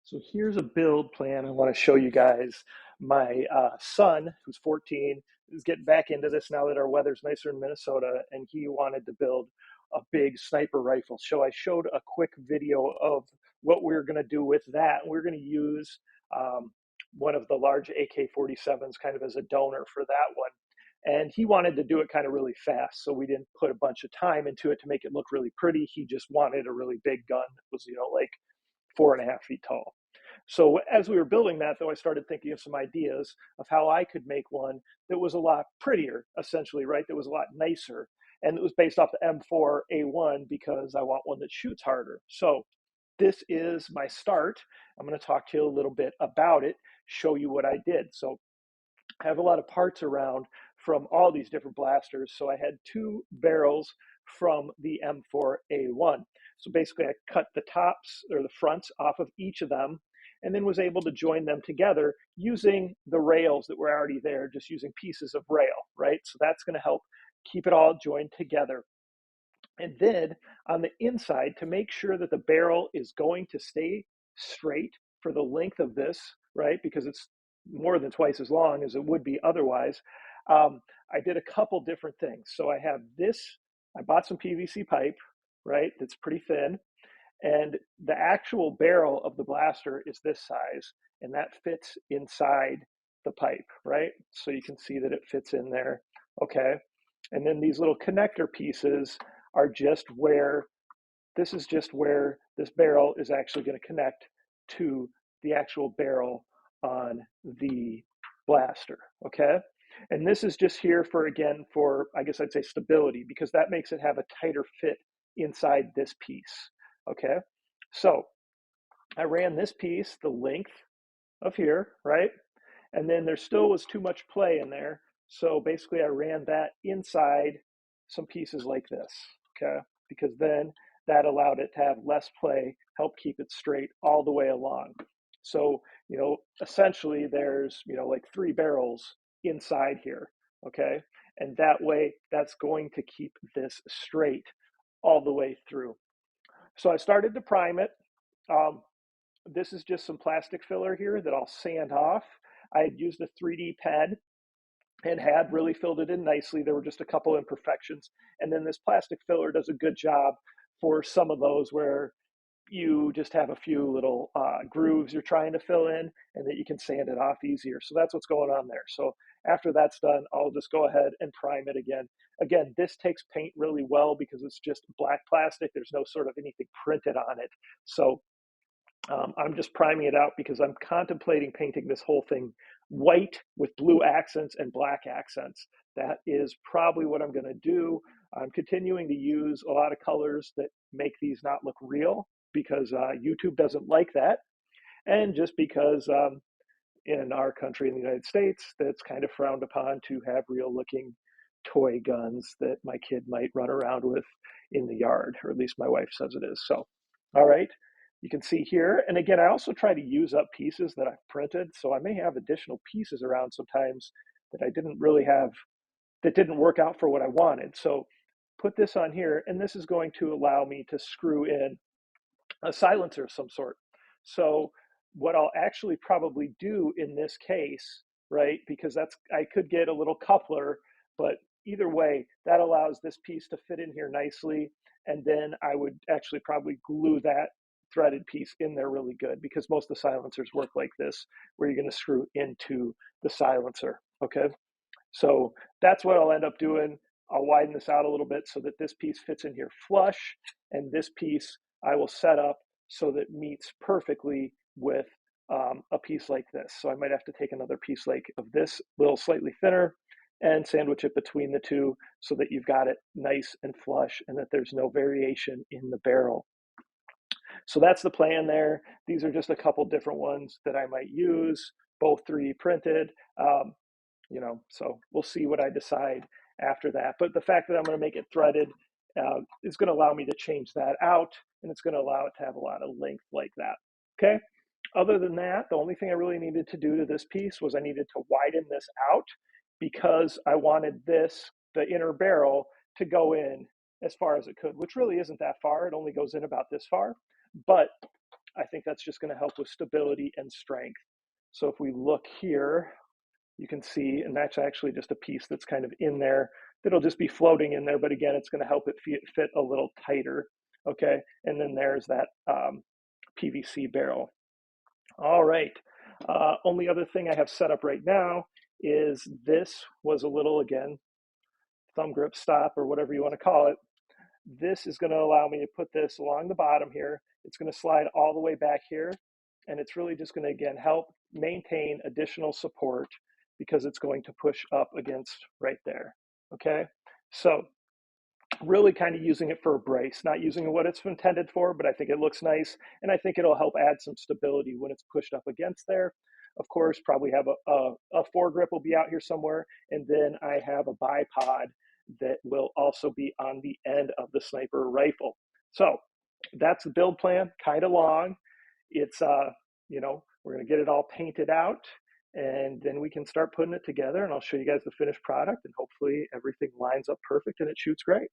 So here's a build plan I want to show you guys. My son, who's 14, is getting back into this now that our weather's nicer in Minnesota, and he wanted to build a big sniper rifle. So I showed a quick video of what we are going to do with that. We're going to use one of the large AK-47s kind of as a donor for that one. And he wanted to do it kind of really fast, so we didn't put a bunch of time into it to make it look really pretty. He just wanted a really big gun that was, like 4.5 feet tall. So as we were building that, though, I started thinking of some ideas of how I could make one that was a lot prettier, essentially, right? That was a lot nicer. And it was based off the M4a1 because I want one that shoots harder. So this is my start. I'm going to talk to you a little bit about it, show you what I did. So I have a lot of parts around from all these different blasters. So I had two barrels from the M4a1. So basically I cut the tops or the fronts off of each of them and then was able to join them together using the rails that were already there, just using pieces of rail, right? So that's going to help keep it all joined together. And then on the inside, to make sure that the barrel is going to stay straight for the length of this, right? Because it's more than twice as long as it would be otherwise. I did a couple different things. So I have this, I bought some PVC pipe, right? That's pretty thin. And the actual barrel of the blaster is this size, and that fits inside the pipe, right? So you can see that it fits in there, okay? And then these little connector pieces are just where, this is just where this barrel is actually going to connect to the actual barrel on the blaster, okay? And this is just here for, again, for, I guess I'd say stability, because that makes it have a tighter fit inside this piece, okay? So I ran this piece the length of here, right? And then there still was too much play in there. So basically I ran that inside some pieces like this, okay? Because then that allowed it to have less play, help keep it straight all the way along. So, essentially there's, like 3 barrels inside here, okay? And that way that's going to keep this straight all the way through. So I started to prime it. This is just some plastic filler here that I'll sand off. I had used a 3D pen and had really filled it in nicely. There were just a couple imperfections. And then this plastic filler does a good job for some of those where you just have a few little grooves you're trying to fill in and that you can sand it off easier. So that's what's going on there. So after that's done, I'll just go ahead and prime it again. Again, this takes paint really well because it's just black plastic. There's no sort of anything printed on it. So I'm just priming it out because I'm contemplating painting this whole thing white with blue accents and black accents. That is probably what I'm going to do. I'm continuing to use a lot of colors that make these not look real because YouTube doesn't like that. And just because in our country, in the United States, that's kind of frowned upon to have real looking toy guns that my kid might run around with in the yard, or at least my wife says it is. So, all right. You can see here, and again, I also try to use up pieces that I've printed, so I may have additional pieces around sometimes that I didn't really have, that didn't work out for what I wanted. So put this on here, and this is going to allow me to screw in a silencer of some sort. So what I'll actually probably do in this case, right, because I could get a little coupler, but either way, that allows this piece to fit in here nicely, and then I would actually probably glue that threaded piece in there really good because most of the silencers work like this, where you're going to screw into the silencer, okay? So that's what I'll end up doing. I'll widen this out a little bit so that this piece fits in here flush, and this piece I will set up so that meets perfectly with a piece like this. So I might have to take another piece like of this, little slightly thinner, and sandwich it between the two so that you've got it nice and flush and that there's no variation in the barrel. So that's the plan there. These are just a couple different ones that I might use, both 3D printed. So we'll see what I decide after that. But the fact that I'm going to make it threaded is going to allow me to change that out, and it's going to allow it to have a lot of length like that. Okay. Other than that, the only thing I really needed to do to this piece was I needed to widen this out because I wanted this, the inner barrel, to go in as far as it could, which really isn't that far. It only goes in about this far. But I think that's just going to help with stability and strength. So if we look here, you can see, and that's actually just a piece that's kind of in there that'll just be floating in there, but again, it's going to help it fit a little tighter. Okay, and then there's that PVC barrel. All right. Only other thing I have set up right now is this was a little, again, thumb grip stop or whatever you want to call it. This is going to allow me to put this along the bottom here. It's going to slide all the way back here. And it's really just going to, again, help maintain additional support because it's going to push up against right there. Okay. So really kind of using it for a brace, not using what it's intended for, but I think it looks nice. And I think it'll help add some stability when it's pushed up against there. Of course, probably have a foregrip will be out here somewhere. And then I have a bipod that will also be on the end of the sniper rifle. So that's the build plan, kind of long. It's, we're going to get it all painted out and then we can start putting it together and I'll show you guys the finished product and hopefully everything lines up perfect and it shoots great.